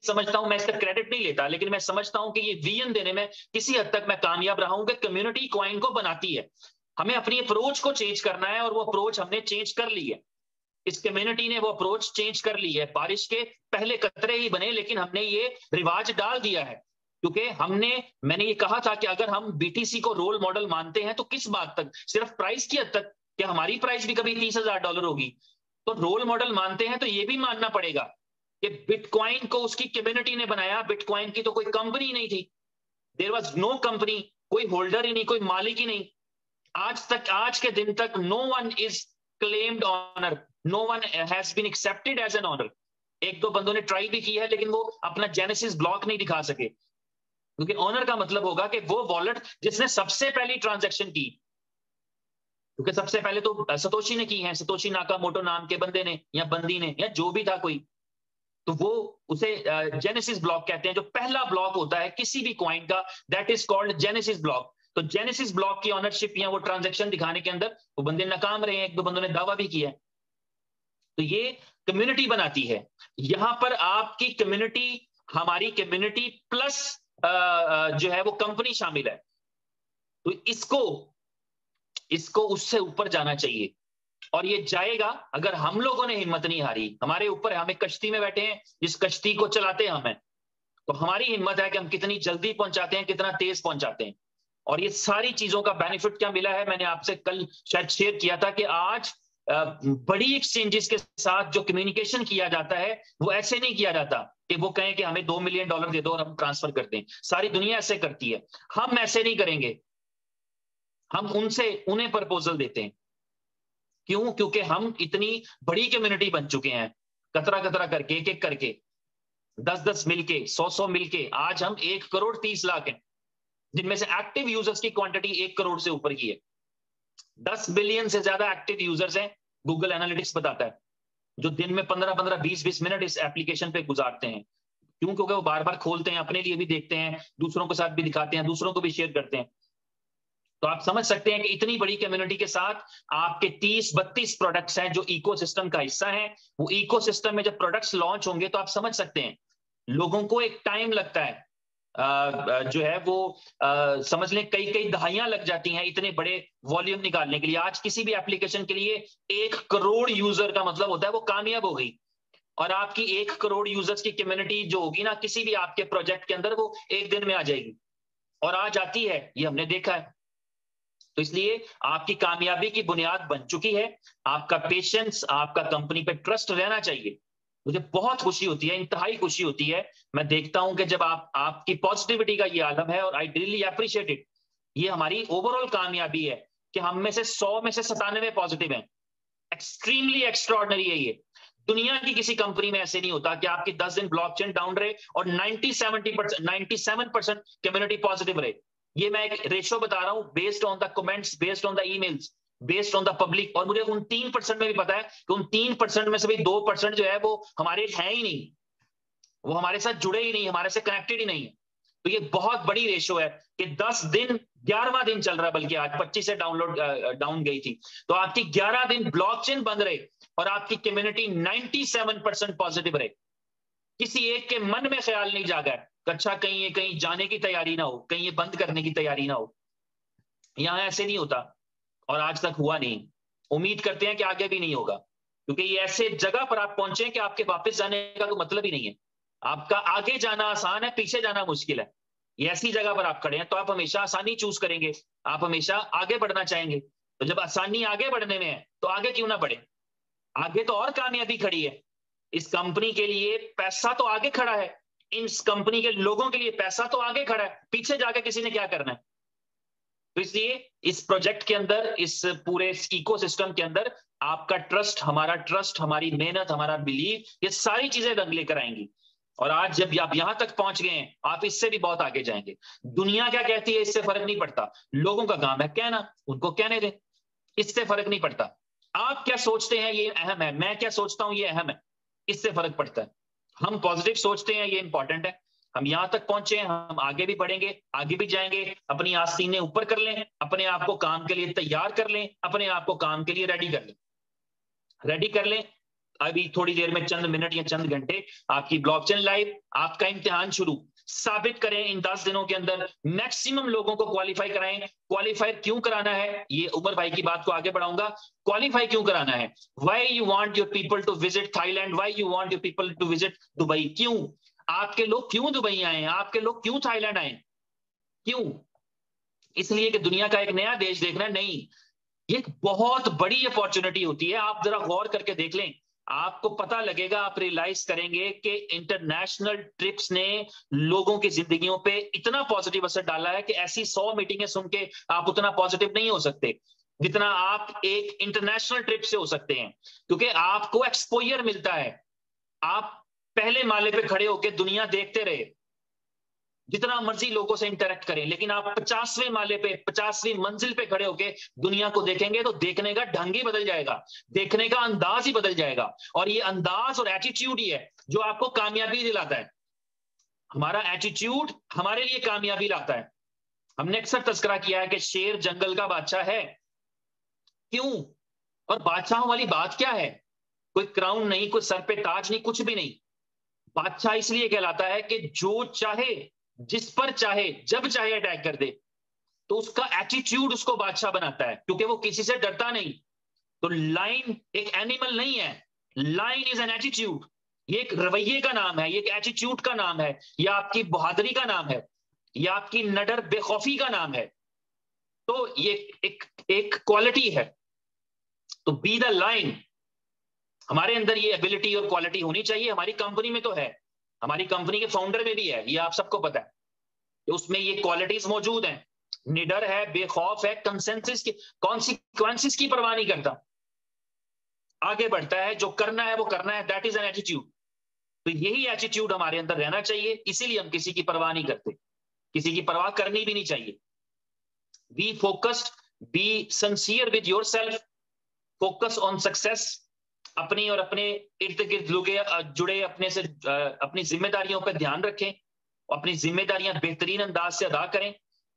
समझता हूं, मैं इसका क्रेडिट नहीं लेता, लेकिन मैं समझता हूं कि ये विजन देने में किसी हद तक मैं कामयाब रहा हूं कि कम्युनिटी कॉइन को बनाती है। हमें अपनी अप्रोच को चेंज करना है और वो अप्रोच हमने चेंज कर ली है। इस कम्युनिटी ने वो अप्रोच चेंज कर ली है। बारिश के पहले कतरे ही बने, लेकिन हमने ये रिवाज डाल दिया है, क्योंकि मैंने ये कहा था कि अगर हम बीटीसी को रोल मॉडल मानते हैं तो किस बात तक, सिर्फ प्राइस की हद तक, कि हमारी प्राइस भी कभी $30,000 होगी। तो रोल मॉडल मानते हैं तो ये भी मानना पड़ेगा कि बिटकॉइन को उसकी कम्युनिटी ने बनाया। बिटकॉइन की तो कोई कंपनी नहीं थी, देयर वाज नो कंपनी, कोई होल्डर ही नहीं, कोई मालिक ही नहीं। आज के दिन तक no one is claimed owner, no one has been accepted as an owner. एक दो बंदों ने ट्राई भी की है, लेकिन वो अपना जेनेसिस ब्लॉक नहीं दिखा सके, क्योंकि ऑनर का मतलब होगा कि वो वॉलेट जिसने सबसे पहली ट्रांजैक्शन की, क्योंकि सबसे पहले तो सतोशी ने की है, सतोशी नाकामोटो नाम के बंदे ने या बंदी ने या जो भी था कोई, तो वो उसे जेनेसिस ब्लॉक कहते हैं। जो पहला ब्लॉक होता है किसी भी कॉइन का, that is called genesis block. तो जेनेसिस ब्लॉक की ऑनरशिप या वो ट्रांजैक्शन दिखाने के अंदर वो बंदे नाकाम रहे हैं, एक दो बंदों ने दावा भी किया है। तो ये कम्युनिटी बनाती है। यहां पर आपकी कम्युनिटी, हमारी कम्युनिटी प्लस जो है वो कंपनी शामिल है। तो इसको उससे ऊपर जाना चाहिए, और ये जाएगा अगर हम लोगों ने हिम्मत नहीं हारी। हमारे ऊपर, हम एक कश्ती में बैठे हैं, जिस कश्ती को चलाते हैं हमें, तो हमारी हिम्मत है कि हम कितनी जल्दी पहुंचाते हैं, कितना तेज पहुंचाते हैं। और ये सारी चीजों का बेनिफिट क्या मिला है, मैंने आपसे कल शायद शेयर किया था कि आज बड़ी एक्सचेंजेस के साथ जो कम्युनिकेशन किया जाता है वो ऐसे नहीं किया जाता कि वो कहें कि हमें $2 मिलियन दे दो और हम ट्रांसफर कर दें। सारी दुनिया ऐसे करती है, हम ऐसे नहीं करेंगे। हम उन्हें प्रपोजल देते हैं। क्यों? क्योंकि हम इतनी बड़ी कम्युनिटी बन चुके हैं, कतरा कतरा करके, एक एक करके, 10-10 मिलके, 100-100 मिलके, आज हम 1,30,00,000 हैं, जिनमें से एक्टिव यूजर्स की क्वांटिटी 1 करोड़ से ऊपर की है। 10 बिलियन से ज्यादा एक्टिव यूजर्स हैं, गूगल एनालिटिक्स बताता है, जो दिन में 15-15, 20-20 मिनट इस एप्लीकेशन पे गुजारते हैं। क्यों? क्योंकि वो बार बार खोलते हैं, अपने लिए भी देखते हैं, दूसरों के साथ भी दिखाते हैं, दूसरों को भी शेयर करते हैं। तो आप समझ सकते हैं कि इतनी बड़ी कम्युनिटी के साथ आपके 30-32 प्रोडक्ट्स हैं जो इकोसिस्टम का हिस्सा हैं। वो इकोसिस्टम में जब प्रोडक्ट्स लॉन्च होंगे तो आप समझ सकते हैं लोगों को एक टाइम लगता है, जो है वो समझ लें कई कई दहाइयां लग जाती हैं इतने बड़े वॉल्यूम निकालने के लिए। आज किसी भी एप्लीकेशन के लिए 1 करोड़ यूजर का मतलब होता है वो कामयाब हो गई। और आपकी 1 करोड़ यूजर्स की कम्युनिटी जो होगी ना, किसी भी आपके प्रोजेक्ट के अंदर, वो एक दिन में आ जाएगी, और आ जाती है, ये हमने देखा है। तो इसलिए आपकी कामयाबी की बुनियाद बन चुकी है। आपका पेशेंस, आपका कंपनी पे ट्रस्ट रहना चाहिए। मुझे बहुत खुशी होती है, इंतहाई खुशी होती है, मैं देखता हूं कि जब आपकी पॉजिटिविटी का ये आलम है, और आई रियली अप्रिशिएट इट। ये हमारी ओवरऑल कामयाबी है कि हम में से 100 में से 97 पॉजिटिव हैं। एक्सट्रीमली एक्स्ट्रॉर्डनरी है ये। दुनिया की किसी कंपनी में ऐसे नहीं होता कि आपकी 10 दिन ब्लॉकचेन डाउन रहे और 97% कम्युनिटी पॉजिटिव रहे। ये मैं एक रेशो बता रहा हूं, based on the comments, based on the emails, based on the public. और मुझे उन 3% में भी पता है कि उन 3% में से भी 2% जो है वो हमारे है ही नहीं, वो हमारे साथ जुड़े ही नहीं, हमारे से कनेक्टेड ही नहीं है। तो ये बहुत बड़ी रेशो है कि 10 दिन, 11वां दिन चल रहा है, बल्कि आज 25 से डाउन गई थी, तो आपकी 11 दिन ब्लॉकचेन बंद रहे और आपकी कम्युनिटी 97% पॉजिटिव रहे। किसी एक के मन में ख्याल नहीं जागा है अच्छा कहीं ये कहीं जाने की तैयारी ना हो, कहीं ये बंद करने की तैयारी ना हो। यहां ऐसे नहीं होता, और आज तक हुआ नहीं। उम्मीद करते हैं कि आगे भी नहीं होगा, क्योंकि ये ऐसे जगह पर आप पहुंचे कि आपके वापस जाने का कोई मतलब ही नहीं है। आपका आगे जाना आसान है, पीछे जाना मुश्किल है। ये ऐसी जगह पर आप खड़े हैं तो आप हमेशा आसानी चूज करेंगे, आप हमेशा आगे बढ़ना चाहेंगे। तो जब आसानी आगे बढ़ने में है तो आगे क्यों ना बढ़े? आगे तो और कामयाबी खड़ी है। इस कंपनी के लिए पैसा तो आगे खड़ा है, इस कंपनी के लोगों के लिए पैसा तो आगे खड़ा है, पीछे जाकर किसी ने क्या करना है? तो इसलिए इस प्रोजेक्ट के अंदर, इस पूरे इकोसिस्टम के अंदर आपका ट्रस्ट, हमारा ट्रस्ट, हमारी मेहनत, हमारा बिलीव, ये सारी चीजें रंग लेकर आएंगी। और आज जब आप यहां तक पहुंच गए हैं, आप इससे भी बहुत आगे जाएंगे। दुनिया क्या कहती है इससे फर्क नहीं पड़ता, लोगों का काम है कहना, उनको कहने दें, इससे फर्क नहीं पड़ता। आप क्या सोचते हैं ये अहम है, मैं क्या सोचता हूं ये अहम है, इससे फर्क पड़ता है। हम पॉजिटिव सोचते हैं, ये इंपॉर्टेंट है। हम यहां तक पहुंचे हैं, हम आगे भी बढ़ेंगे, आगे भी जाएंगे। अपनी आस्तीनें ऊपर कर लें, अपने आप को काम के लिए तैयार कर लें, अपने आप को काम के लिए रेडी कर लें, रेडी कर लें। अभी थोड़ी देर में, चंद मिनट या चंद घंटे, आपकी ब्लॉकचेन लाइव, आपका इम्तिहान शुरू। साबित करें इन 10 दिनों के अंदर, मैक्सिमम लोगों को क्वालिफाई कराएं। क्वालिफाई क्यों कराना है, ये उमर भाई की बात को आगे बढ़ाऊंगा। क्वालिफाई क्यों कराना है? Why you want your people to visit Thailand, why you want your people to visit Dubai? क्यों आपके लोग क्यों दुबई आए हैं, आपके लोग क्यों थाईलैंड आए? क्यों? इसलिए कि दुनिया का एक नया देश देखना। नहीं, ये एक बहुत बड़ी अपॉर्चुनिटी होती है। आप जरा गौर करके देख लें, आपको पता लगेगा, आप रियलाइज करेंगे कि इंटरनेशनल ट्रिप्स ने लोगों की जिंदगियों पे इतना पॉजिटिव असर डाला है कि ऐसी 100 मीटिंगें सुन के आप उतना पॉजिटिव नहीं हो सकते जितना आप एक इंटरनेशनल ट्रिप से हो सकते हैं, क्योंकि आपको एक्सपोजर मिलता है। आप पहले माले पे खड़े होकर दुनिया देखते रहे, जितना मर्जी लोगों से इंटरेक्ट करें, लेकिन आप 50वें माले पे, 50वीं मंजिल पे खड़े होके दुनिया को देखेंगे तो देखने का ढंग ही बदल जाएगा, देखने का अंदाज ही बदल जाएगा। और ये अंदाज और एटीट्यूड ही है जो आपको कामयाबी दिलाता है। हमारा एटीट्यूड हमारे लिए कामयाबी लाता है। हमने अक्सर तस्करा किया है कि शेर जंगल का बादशाह है। क्यों? और बादशाहों वाली बात क्या है? कोई क्राउन नहीं, कोई सर पे ताज नहीं, कुछ भी नहीं। बादशाह इसलिए कहलाता है कि जो चाहे, जिस पर चाहे, जब चाहे अटैक कर दे, तो उसका एटीट्यूड उसको बादशाह बनाता है, क्योंकि वो किसी से डरता नहीं। तो लाइन एक एनिमल नहीं है, लाइन इज एन एटीट्यूड। ये एक रवैये का नाम है, ये एक एटीट्यूड का नाम है, या आपकी बहादुरी का नाम है, या आपकी नडर बेखौफी का नाम है। तो ये एक क्वालिटी है। तो बी द लाइन, हमारे अंदर ये एबिलिटी और क्वालिटी होनी चाहिए। हमारी कंपनी में तो है, हमारी कंपनी के फाउंडर में भी है, ये आप सबको पता है कि उसमें ये क्वालिटीज मौजूद हैं। निडर है, बेखौफ है, कंसेंसस की, कॉन्सिक्वेंसेस की परवाह नहीं करता, आगे बढ़ता है, जो करना है वो करना है। That is an attitude. तो यही एटीट्यूड हमारे अंदर रहना चाहिए, इसीलिए हम किसी की परवाह नहीं करते, किसी की परवाह करनी भी नहीं चाहिए। Be focused, be sincere with yourself, focus on success. अपनी और अपने इर्द गिर्द लोग जुड़े अपने से अपनी जिम्मेदारियों पर ध्यान रखें, अपनी जिम्मेदारियां बेहतरीन अंदाज से अदा करें।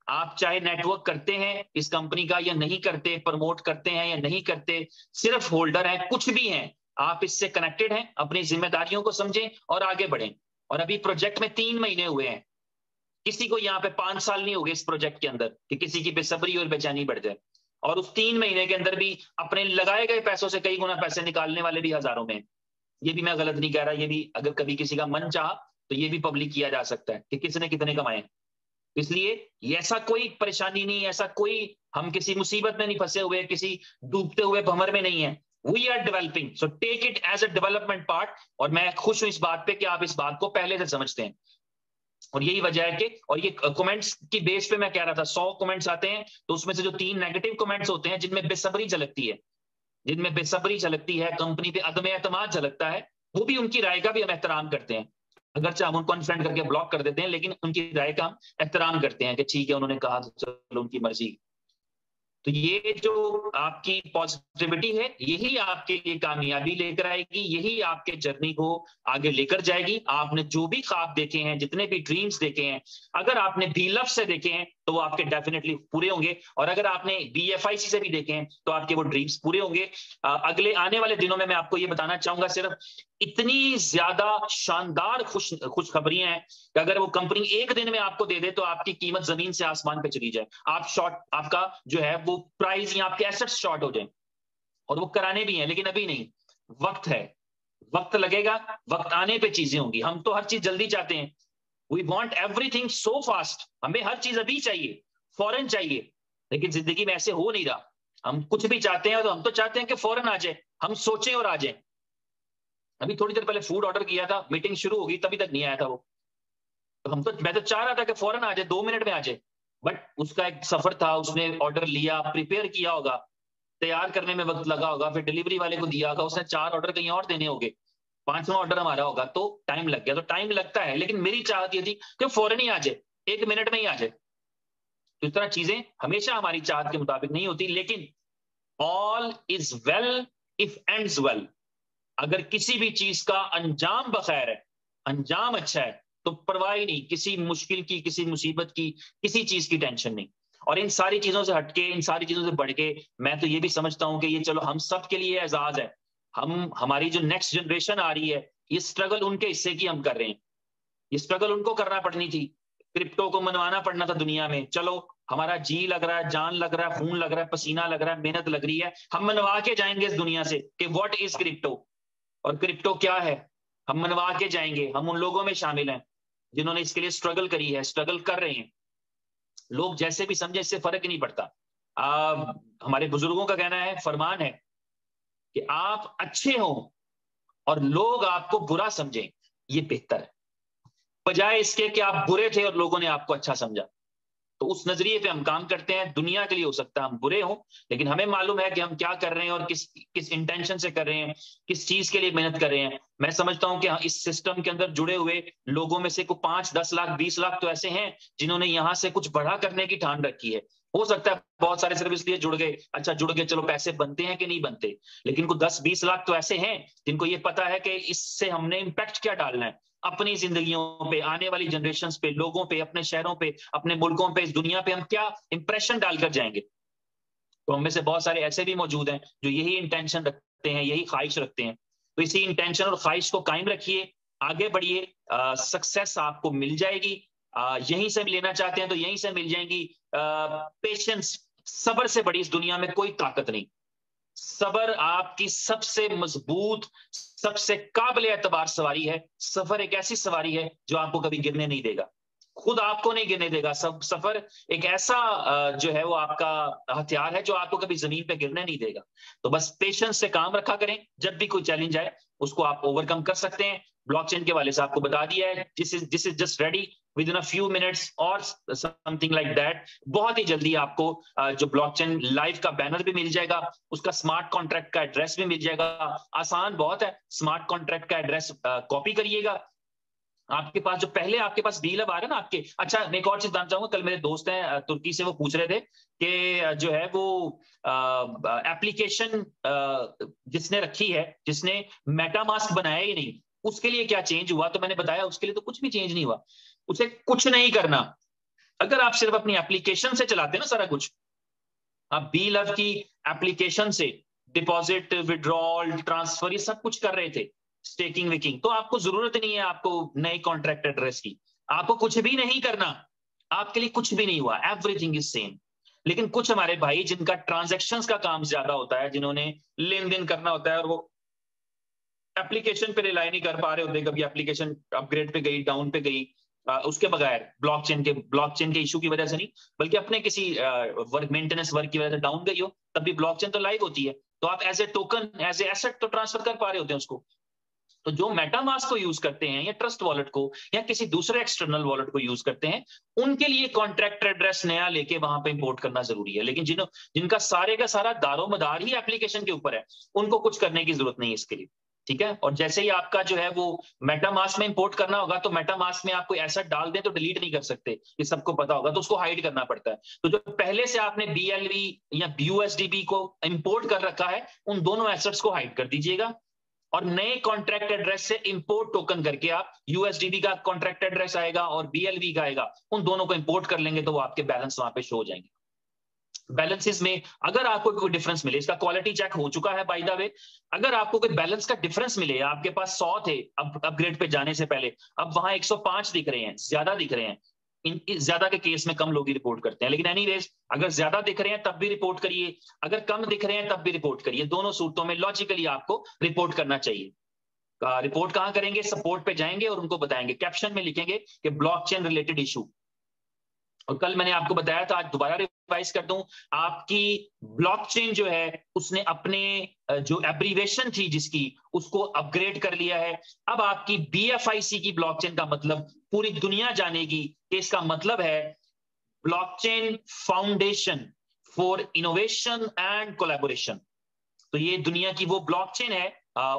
आप चाहे नेटवर्क करते हैं इस कंपनी का या नहीं करते, प्रमोट करते हैं या नहीं करते, सिर्फ होल्डर हैं, कुछ भी हैं, आप इससे कनेक्टेड हैं, अपनी जिम्मेदारियों को समझें और आगे बढ़ें। और अभी प्रोजेक्ट में 3 महीने हुए हैं, किसी को यहाँ पे 5 साल नहीं हो गए इस प्रोजेक्ट के अंदर कि किसी की बेसब्री और बेचैनी बढ़ जाए। और उस 3 महीने के अंदर भी अपने लगाए गए पैसों से कई गुना पैसे निकालने वाले भी हजारों में। ये भी मैं गलत नहीं कह रहा, ये भी अगर कभी किसी का मन चाहा तो ये भी पब्लिक किया जा सकता है कि किसने कितने कमाए। इसलिए ऐसा कोई परेशानी नहीं, ऐसा कोई, हम किसी मुसीबत में नहीं फंसे हुए, किसी डूबते हुए भंवर में नहीं है। We are developing, so take it as a development part. और मैं खुश हूं इस बात पे कि आप इस बात को पहले से समझते हैं। और यही वजह है कि, और ये कमेंट्स की बेस पे मैं कह रहा था, 100 कमेंट्स आते हैं तो उसमें से जो 3 नेगेटिव कमेंट्स होते हैं, जिनमें बेसब्री झलकती है, जिनमें बेसब्री झलकती है, कंपनी पे अदम एतमाद झलकता है, वो भी, उनकी राय का भी हम एहतराम करते हैं। अगरचे हम उनको अनफ्रेंड करके ब्लॉक कर देते हैं, लेकिन उनकी राय का हम एहतराम करते हैं कि ठीक है, उन्होंने कहा तो चलो उनकी मर्जी। तो ये जो आपकी पॉजिटिविटी है, यही आपके लिए कामयाबी लेकर आएगी, यही आपके जर्नी को आगे लेकर जाएगी। आपने जो भी ख्वाब देखे हैं, जितने भी ड्रीम्स देखे हैं, अगर आपने बीलफ से देखे हैं तो वो आपके डेफिनेटली पूरे होंगे, और अगर आपने बीएफआईसी से भी देखे हैं तो आपके वो ड्रीम्स पूरे होंगे। अगले आने वाले दिनों में मैं आपको ये बताना चाहूंगा, सिर्फ इतनी ज्यादा शानदार खुशखबरियां हैं कि अगर वो कंपनी एक दिन में आपको दे दे तो आपकी कीमत जमीन से आसमान पे चली जाए, आप शॉर्ट, आपका जो है वो प्राइस या आपके एसेट्स शॉर्ट हो जाए। और वो कराने भी हैं, लेकिन अभी नहीं, वक्त है, वक्त लगेगा, वक्त आने पे चीजें होंगी। हम तो हर चीज जल्दी चाहते हैं, we want everything so fast, हमें हर चीज अभी चाहिए, फौरन चाहिए, लेकिन जिंदगी में ऐसे हो नहीं रहा। हम कुछ भी चाहते हैं तो हम तो चाहते हैं कि फौरन आ जाए, हम सोचें और आ जाए। अभी थोड़ी देर पहले फूड ऑर्डर किया था, मीटिंग शुरू होगी तभी तक नहीं आया था वो, तो मैं तो चाह रहा था कि फौरन आ जाए, 2 मिनट में आ जाए, बट उसका एक सफर था, उसने ऑर्डर लिया, प्रिपेयर किया होगा, तैयार करने में वक्त लगा होगा, फिर डिलीवरी वाले को दिया होगा, उसने 4 ऑर्डर कहीं और देने होंगे, 5वां ऑर्डर हमारा होगा, तो टाइम लग गया। तो टाइम लगता है, लेकिन मेरी चाहत ये थी कि फौरन ही आ जाए, 1 मिनट में ही आ जाए। तो इस तरह चीजें हमेशा हमारी चाहत के मुताबिक नहीं होती, लेकिन all is well if ends well. अगर किसी भी चीज का अंजाम बखैर है, अंजाम अच्छा है, तो परवाह ही नहीं, किसी मुश्किल की, किसी मुसीबत की, किसी चीज की टेंशन नहीं। और इन सारी चीजों से हटके, इन सारी चीजों से बढ़ के, मैं तो ये भी समझता हूं कि ये चलो हम सब के लिए एजाज है, हमारी जो नेक्स्ट जनरेशन आ रही है, ये स्ट्रगल उनके हिस्से की हम कर रहे हैं। ये स्ट्रगल उनको करना पड़नी थी, क्रिप्टो को मनवाना पड़ना था दुनिया में। चलो हमारा जी लग रहा है, जान लग रहा है, खून लग रहा है, पसीना लग रहा है, मेहनत लग रही है, हम मनवा के जाएंगे इस दुनिया से कि व्हाट इज क्रिप्टो और क्रिप्टो क्या है। हम मनवा के जाएंगे। हम उन लोगों में शामिल हैं जिन्होंने इसके लिए स्ट्रगल करी है, स्ट्रगल कर रहे हैं। लोग जैसे भी समझे, इससे फर्क नहीं पड़ता। हमारे बुजुर्गों का कहना है, फरमान है कि आप अच्छे हो और लोग आपको बुरा समझें, ये बेहतर है, बजाय इसके कि आप बुरे थे और लोगों ने आपको अच्छा समझा। तो उस नजरिए पे हम काम करते हैं। दुनिया के लिए हो सकता है हम बुरे हों, लेकिन हमें मालूम है कि हम क्या कर रहे हैं और किस किस इंटेंशन से कर रहे हैं, किस चीज के लिए मेहनत कर रहे हैं। मैं समझता हूं कि इस सिस्टम के अंदर जुड़े हुए लोगों में से कोई 5-10 लाख 20 लाख तो ऐसे हैं जिन्होंने यहां से कुछ बड़ा करने की ठान रखी है। हो सकता है बहुत सारे सिर्फ इसलिए जुड़ गए, अच्छा जुड़ गए, चलो पैसे बनते हैं कि नहीं बनते, लेकिन को 10-20 लाख तो ऐसे हैं जिनको ये पता है कि इससे हमने इम्पैक्ट क्या डालना है अपनी जिंदगियों पे, आने वाली जनरेशन्स पे, लोगों पे, अपने शहरों पे, अपने मुल्कों पे, इस दुनिया पे हम क्या इंप्रेशन डालकर जाएंगे। तो हम में से बहुत सारे ऐसे भी मौजूद हैं जो यही इंटेंशन रखते हैं, यही ख्वाहिश रखते हैं। तो इसी इंटेंशन और ख्वाहिश को कायम रखिए, आगे बढ़िए, सक्सेस आपको मिल जाएगी। यहीं से लेना चाहते हैं तो यहीं से मिल जाएंगी। पेशेंस, सब्र से बड़ी इस दुनिया में कोई ताकत नहीं। सबर आपकी सबसे मजबूत, सबसे काबिल एतबार सवारी है। सफर एक ऐसी सवारी है जो आपको कभी गिरने नहीं देगा, खुद आपको नहीं गिरने देगा। सब सफर एक ऐसा जो है वो आपका हथियार है जो आपको कभी जमीन पे गिरने नहीं देगा। तो बस पेशेंस से काम रखा करें, जब भी कोई चैलेंज आए उसको आप ओवरकम कर सकते हैं। ब्लॉकचेन के वाले से आपको बता दिया है, this is just ready with in a few minutes और समथिंग लाइक दैट। बहुत ही जल्दी आपको जो ब्लॉकचेन लाइव का बैनर भी मिल जाएगा, उसका स्मार्ट कॉन्ट्रैक्ट का एड्रेस भी मिल जाएगा। आसान बहुत है, स्मार्ट कॉन्ट्रैक्ट का एड्रेस कॉपी करिएगा। आपके पास जो पहले आपके पास डील अब आ रहा है ना आपके। अच्छा मैं एक और चीज जानना चाहूंगा, कल मेरे दोस्त हैं तुर्की से, वो पूछ रहे थे कि जो है वो एप्लीकेशन जिसने रखी है, जिसने मेटामास्क बनाया ही नहीं, उसके लिए क्या चेंज हुआ। तो मैंने बताया उसके लिए तो कुछ भी चेंज नहीं हुआ, उसे कुछ नहीं करना। अगर आप सिर्फ अपनी एप्लीकेशन से चलाते ना सारा कुछ, आप बी लव की एप्लीकेशन से डिपॉजिट, विड्रॉल, ट्रांसफर, ये सब कुछ कर रहे थे, स्टेकिंग विकिंग, तो आपको जरूरत नहीं है आपको नए कॉन्ट्रैक्ट एड्रेस की। आपको कुछ भी नहीं करना, आपके लिए कुछ भी नहीं हुआ, एवरीथिंग इज सेम। लेकिन कुछ हमारे भाई जिनका ट्रांजैक्शंस का काम ज्यादा होता है, जिन्होंने लेन देन करना होता है और वो एप्लीकेशन पे रिलाई नहीं कर पा रहे होते, कभी एप्लीकेशन अपग्रेड पे गई, डाउन पे गई, उसके बगैर ब्लॉकचेन के इशू की वजह से नहीं, बल्कि अपने किसी वर्क मेंटेनेंस वर्क की वजह से डाउन गई हो, तब भी ब्लॉकचेन तो लाइव होती है। तो आप as a token, as a asset तो ट्रांसफर कर पा रहे होते हैं उसको। तो जो मेटामास्क को यूज करते हैं या ट्रस्ट वॉलेट को या किसी दूसरे एक्सटर्नल वॉलेट को यूज करते हैं, उनके लिए कॉन्ट्रैक्ट एड्रेस नया लेके वहां पे इंपोर्ट करना जरूरी है। लेकिन जिनका सारे का सारा दारोमदार ही एप्लीकेशन के ऊपर है, उनको कुछ करने की जरूरत नहीं है इसके लिए। ठीक है। और जैसे ही आपका जो है वो मेटामास्क में इंपोर्ट करना होगा, तो मेटामास्क में आप कोई एसेट डाल दें तो डिलीट नहीं कर सकते, ये सबको पता होगा, तो उसको हाइड करना पड़ता है। तो जो पहले से आपने BLV या BUSDB को इंपोर्ट कर रखा है, उन दोनों एसेट्स को हाइड कर दीजिएगा और नए कॉन्ट्रैक्ट एड्रेस से इंपोर्ट टोकन करके आप USDB का कॉन्ट्रैक्ट एड्रेस आएगा और BLV का आएगा, उन दोनों को इंपोर्ट कर लेंगे तो वो आपके बैलेंस वहां पे शो हो जाएंगे। बैलेंसेस में अगर आपको कोई डिफरेंस मिले, इसका क्वालिटी चेक हो चुका है बाय द वे, अगर आपको कोई बैलेंस का डिफरेंस मिले, आपके पास 100 थे अपग्रेड पे जाने से पहले, अब वहां 105 दिख रहे हैं, ज्यादा दिख रहे हैं, इन ज्यादा के केस में कम लोग ही रिपोर्ट करते हैं। लेकिन एनीवेज, अगर ज्यादा दिख रहे हैं तब भी रिपोर्ट करिए, अगर कम दिख रहे हैं तब भी रिपोर्ट करिए। दोनों सूरतों में लॉजिकली आपको रिपोर्ट करना चाहिए। रिपोर्ट कहां करेंगे? सपोर्ट पे जाएंगे और उनको बताएंगे, कैप्शन में लिखेंगे कि ब्लॉकचेन रिलेटेड इशू। और कल मैंने आपको बताया था, आज दोबारा रिवाइज कर दूं, आपकी ब्लॉकचेन जो है उसने अपने जो एब्रीवेशन थी जिसकी, उसको अपग्रेड कर लिया है। अब आपकी BFIC की ब्लॉकचेन का मतलब पूरी दुनिया जानेगी कि इसका मतलब है blockchain foundation for innovation and collaboration. तो ये दुनिया की वो ब्लॉकचेन है,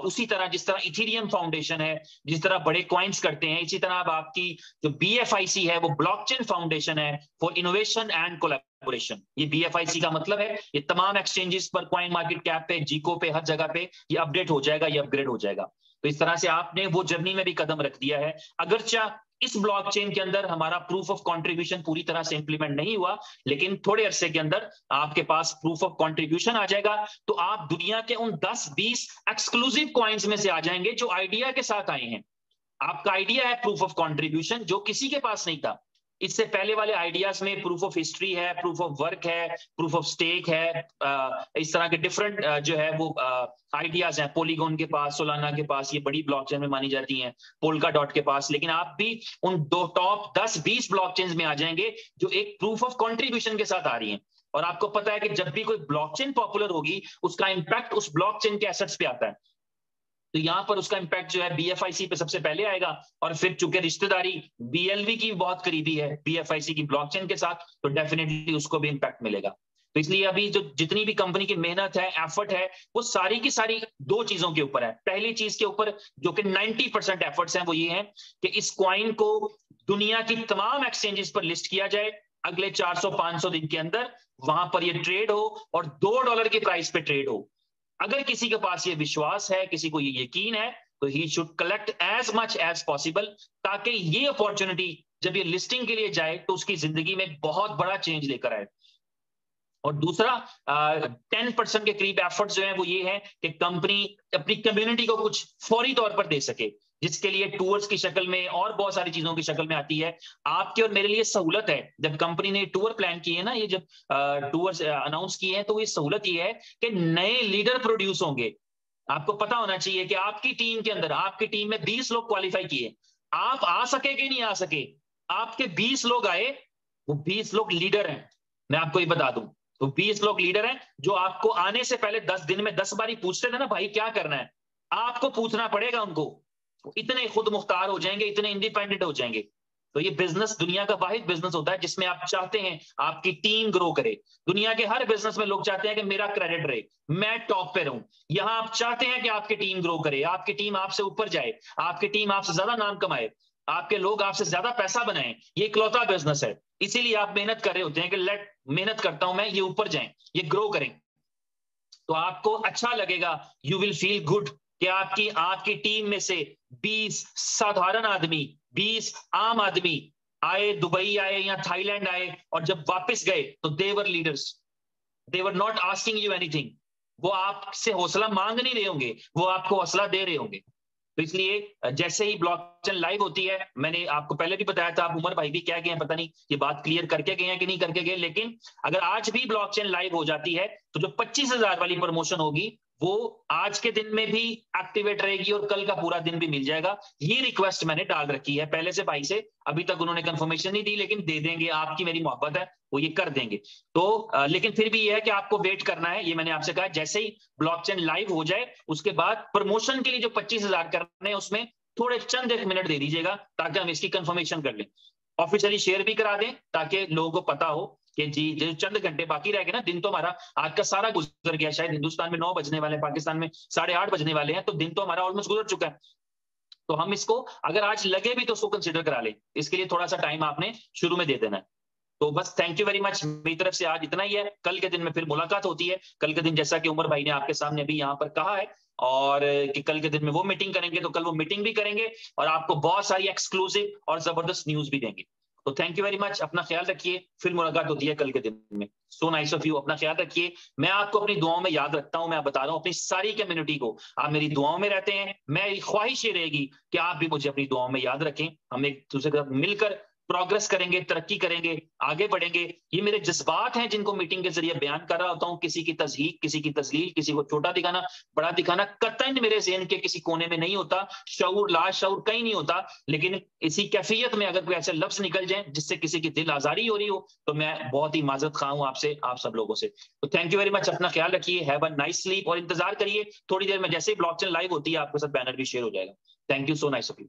उसी तरह जिस तरह इथेरियम फाउंडेशन है, जिस तरह बड़े कॉइन्स करते हैं, इसी तरह अब आपकी जो BFIC है वो ब्लॉकचेन फाउंडेशन है फॉर इनोवेशन एंड कोलैबोरेशन। ये BFIC का मतलब है ये तमाम एक्सचेंजेस पर, कॉइन मार्केट कैप पे, जीको पे, हर जगह पे ये अपडेट हो जाएगा, ये अपग्रेड हो जाएगा। तो इस तरह से आपने वो जर्नी में भी कदम रख दिया है। अगरचा इस ब्लॉकचेन के अंदर हमारा प्रूफ ऑफ कंट्रीब्यूशन पूरी तरह से इंप्लीमेंट नहीं हुआ, लेकिन थोड़े अरसे के अंदर आपके पास प्रूफ ऑफ कंट्रीब्यूशन आ जाएगा, तो आप दुनिया के उन 10-20 एक्सक्लूसिव कॉइन्स में से आ जाएंगे जो आइडिया के साथ आए हैं। आपका आइडिया है प्रूफ ऑफ कंट्रीब्यूशन, जो किसी के पास नहीं था। इससे पहले वाले आइडियाज में प्रूफ ऑफ हिस्ट्री है, प्रूफ ऑफ वर्क है, प्रूफ ऑफ स्टेक है, इस तरह के डिफरेंट जो है वो आइडियाज हैं। पोलीगोन के पास, सोलाना के पास, ये बड़ी ब्लॉकचेन में मानी जाती हैं, पोल्का डॉट के पास। लेकिन आप भी उन दो टॉप 10-20 ब्लॉकचेन में आ जाएंगे जो एक प्रूफ ऑफ कंट्रीब्यूशन के साथ आ रही हैं। और आपको पता है कि जब भी कोई ब्लॉकचेन पॉपुलर होगी, उसका इंपैक्ट उस ब्लॉकचेन के एसेट्स पे आता है। तो यहां पर उसका इंपैक्ट जो है बीएफआईसी पे सबसे पहले आएगा, और फिर चूंकि रिश्तेदारी बीएलवी की बहुत करीबी है बीएफआईसी की ब्लॉकचेन के साथ, तो डेफिनेटली उसको भी इंपैक्ट मिलेगा। तो इसलिए अभी जो जितनी भी कंपनी की मेहनत है, एफर्ट है, वो सारी की सारी दो चीजों के ऊपर है। पहली चीज के ऊपर जो कि 90% एफर्ट्स हैं, वो ये है कि इस क्वाइन को दुनिया की तमाम एक्सचेंजेस पर लिस्ट किया जाए अगले 400-500 दिन के अंदर, वहां पर ये ट्रेड हो और $2 की प्राइस पे ट्रेड हो। अगर किसी के पास ये विश्वास है, किसी को ये यकीन है, तो he should collect as much as possible, ताकि ये अपॉर्चुनिटी जब ये लिस्टिंग के लिए जाए तो उसकी जिंदगी में बहुत बड़ा चेंज लेकर आए। और दूसरा 10% के करीब एफर्ट्स जो है वो ये है कि कंपनी अपनी कम्युनिटी को कुछ फौरी तौर पर दे सके, जिसके लिए टूर्स की शक्ल में और बहुत सारी चीजों की शक्ल में आती है। आपके और मेरे लिए सहूलत है, जब कंपनी ने टूर प्लान किए ना, ये जब टूर्स अनाउंस किए हैं, तो ये सहूलत ये है कि नए लीडर प्रोड्यूस होंगे। आपको पता होना चाहिए कि आपकी टीम के अंदर, आपकी टीम में 20 लोग क्वालिफाई किए, आप आ सके कि नहीं आ सके, आपके 20 लोग आए, वो 20 लोग लीडर हैं। मैं आपको ये बता दूं, तो 20 लोग लीडर हैं जो आपको आने से पहले 10 दिन में 10 बारी पूछते थे ना, भाई क्या करना है, आपको पूछना पड़ेगा उनको। इतने खुद मुख्तार हो जाएंगे, इतने इंडिपेंडेंट हो जाएंगे। तो ये बिजनेस दुनिया का वाहिद बिजनेस होता है जिसमें आप चाहते हैं आपकी टीम ग्रो करे। दुनिया के हर बिजनेस में लोग चाहते हैं कि मेरा क्रेडिट रहे, मैं टॉप पे रहूं। यहां आप चाहते हैं कि आपकी टीम ग्रो करे, आपकी टीम आपसे ऊपर जाए, आपकी टीम आपसे ज्यादा नाम कमाए, आपके लोग आपसे ज्यादा पैसा बनाएं। ये इकलौता बिजनेस है, इसीलिए आप मेहनत कर रहे होते हैं कि लेट मेहनत करता हूं मैं, ये ऊपर जाएं, ये ग्रो करें। तो आपको अच्छा लगेगा, यू विल फील गुड कि आपकी आपकी टीम में से 20 साधारण आदमी, 20 आम आदमी आए, दुबई आए या थाईलैंड आए, और जब वापस गए तो their leaders, they were not asking you anything. वो आपसे हौसला मांग नहीं रहे होंगे, वो आपको हौसला दे रहे होंगे। तो इसलिए जैसे ही ब्लॉकचेन लाइव होती है, मैंने आपको पहले भी बताया था, आप उमर भाई भी क्या गए हैं, पता नहीं ये बात क्लियर करके गए हैं कि नहीं करके गए, लेकिन अगर आज भी ब्लॉकचेन लाइव हो जाती है, तो जो 25,000 वाली प्रमोशन होगी वो आज के दिन में भी एक्टिवेट रहेगी और कल का पूरा दिन भी मिल जाएगा। ये रिक्वेस्ट मैंने डाल रखी है पहले से भाई से, अभी तक उन्होंने कंफर्मेशन नहीं दी, लेकिन दे देंगे, आपकी मेरी मोहब्बत है, वो ये कर देंगे। तो लेकिन फिर भी ये है कि आपको वेट करना है, ये मैंने आपसे कहा, जैसे ही ब्लॉकचेन लाइव हो जाए उसके बाद प्रमोशन के लिए जो 25,000 करने हैं उसमें थोड़े चंद एक मिनट दे दीजिएगा, ताकि हम इसकी कंफर्मेशन कर लें, ऑफिशियली शेयर भी करा दें, ताकि लोगों को पता हो कि जी जो चंद घंटे बाकी रह गए ना, दिन तो हमारा आज का सारा गुजर गया। शायद हिंदुस्तान में 9 बजने वाले हैं, पाकिस्तान में 8:30 बजने वाले हैं, तो दिन तो हमारा ऑलमोस्ट गुजर चुका है। तो हम इसको अगर आज लगे भी तो उसको कंसिडर करा लें, इसके लिए थोड़ा सा टाइम आपने शुरू में दे देना है। तो बस थैंक यू वेरी मच, मेरी तरफ से आज इतना ही है। कल के दिन में फिर मुलाकात होती है। कल के दिन जैसा कि उमर भाई ने आपके सामने अभी यहाँ पर कहा है, और कि कल के दिन में वो मीटिंग करेंगे, तो कल वो मीटिंग भी करेंगे और आपको बहुत सारी एक्सक्लूसिव और जबरदस्त न्यूज भी देंगे। तो थैंक यू वेरी मच, अपना ख्याल रखिए, फिर मुलाकात होती है कल के दिन में। सो नाइस ऑफ यू, अपना ख्याल रखिए। मैं आपको अपनी दुआओं में याद रखता हूं, मैं बता रहा हूं अपनी सारी कम्युनिटी को, आप मेरी दुआओं में रहते हैं। मेरी ख्वाहिश ये रहेगी कि आप भी मुझे अपनी दुआओं में याद रखें। हम एक दूसरे के साथ मिलकर प्रोग्रेस करेंगे, तरक्की करेंगे, आगे बढ़ेंगे। ये मेरे जज्बात हैं जिनको मीटिंग के जरिए बयान कर रहा होता हूं। किसी की तज़हीक, किसी की तजलील, किसी को छोटा दिखाना, बड़ा दिखाना कतई मेरे ज़हन के किसी कोने में नहीं होता। शऊर, लाशऊर कहीं नहीं होता। लेकिन इसी कैफियत में अगर कोई ऐसे लफ्ज निकल जाए जिससे किसी की दिल आजारी हो रही हो, तो मैं बहुत ही माजरत खा हूं आपसे, आप सब लोगों से। तो थैंक यू वेरी मच, अपना ख्याल रखिए, हैव अ नाइस स्लीप, और इंतजार करिए थोड़ी देर में जैसे ही ब्लॉकचेन लाइव होती है आपके साथ बैनर भी शेयर हो जाएगा। Thank you, so nice of you.